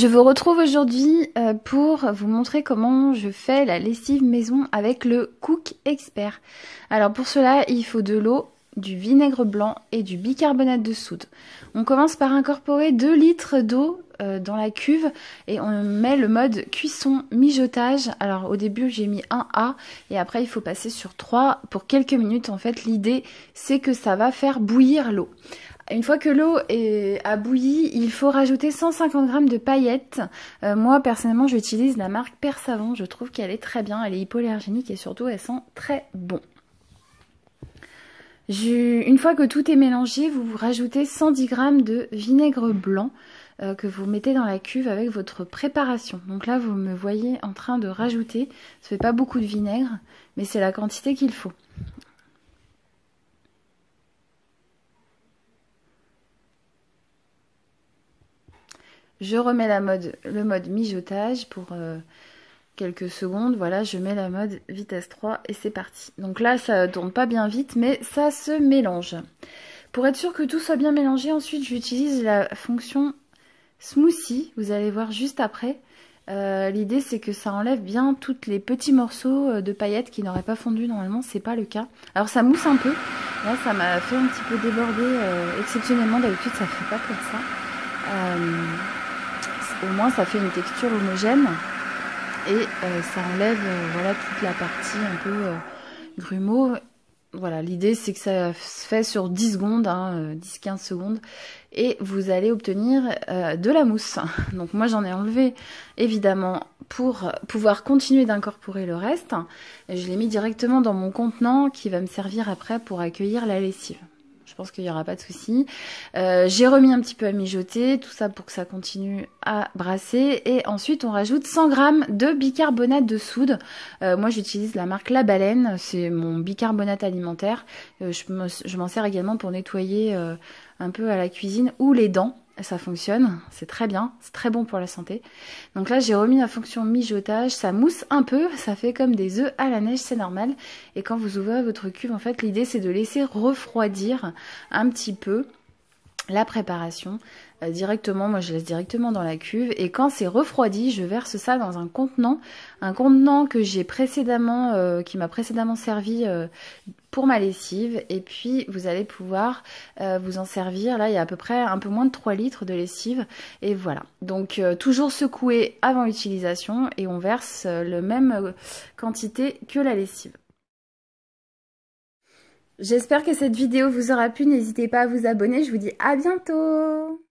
Je vous retrouve aujourd'hui pour vous montrer comment je fais la lessive maison avec le Cook Expert. Alors pour cela, il faut de l'eau, du vinaigre blanc et du bicarbonate de soude. On commence par incorporer 2 litres d'eau dans la cuve et on met le mode cuisson mijotage. Alors au début j'ai mis 1A et après il faut passer sur 3 pour quelques minutes. En fait l'idée c'est que ça va faire bouillir l'eau. Une fois que l'eau a bouilli, il faut rajouter 150 g de paillettes. Moi, personnellement, j'utilise la marque Persavant. Je trouve qu'elle est très bien. Elle est hypoallergénique et surtout, elle sent très bon. Une fois que tout est mélangé, vous rajoutez 110 g de vinaigre blanc que vous mettez dans la cuve avec votre préparation. Donc là, vous me voyez en train de rajouter. Ça fait pas beaucoup de vinaigre, mais c'est la quantité qu'il faut. Je remets le mode mijotage pour quelques secondes. Voilà, je mets la mode vitesse 3 et c'est parti. Donc là, ça tourne pas bien vite, mais ça se mélange. Pour être sûr que tout soit bien mélangé, ensuite, j'utilise la fonction smoothie. Vous allez voir juste après. L'idée, c'est que ça enlève bien tous les petits morceaux de paillettes qui n'auraient pas fondu. Normalement, c'est pas le cas. Alors, ça mousse un peu. Là, ça m'a fait un petit peu déborder exceptionnellement. D'habitude, ça fait pas comme ça. Au moins ça fait une texture homogène et ça enlève voilà toute la partie un peu grumeau. Voilà, l'idée c'est que ça se fait sur 10 secondes, 10-15 secondes et vous allez obtenir de la mousse. Donc moi j'en ai enlevé évidemment pour pouvoir continuer d'incorporer le reste. Je l'ai mis directement dans mon contenant qui va me servir après pour accueillir la lessive. Je pense qu'il n'y aura pas de souci. J'ai remis un petit peu à mijoter, tout ça pour que ça continue à brasser. Et ensuite, on rajoute 100 g de bicarbonate de soude. Moi, j'utilise la marque La Baleine. C'est mon bicarbonate alimentaire. Je m'en sers également pour nettoyer un peu à la cuisine ou les dents. Ça fonctionne, c'est très bien, c'est très bon pour la santé. Donc là, j'ai remis la fonction mijotage, ça mousse un peu, ça fait comme des œufs à la neige, c'est normal. Et quand vous ouvrez votre cuve, en fait, l'idée c'est de laisser refroidir un petit peu la préparation directement. Moi je laisse directement dans la cuve et quand c'est refroidi je verse ça dans un contenant que j'ai précédemment qui m'a précédemment servi pour ma lessive et puis vous allez pouvoir vous en servir. Là il y a à peu près un peu moins de 3 litres de lessive et voilà, donc toujours secouer avant l'utilisation et on verse la même quantité que la lessive. J'espère que cette vidéo vous aura plu, n'hésitez pas à vous abonner, je vous dis à bientôt.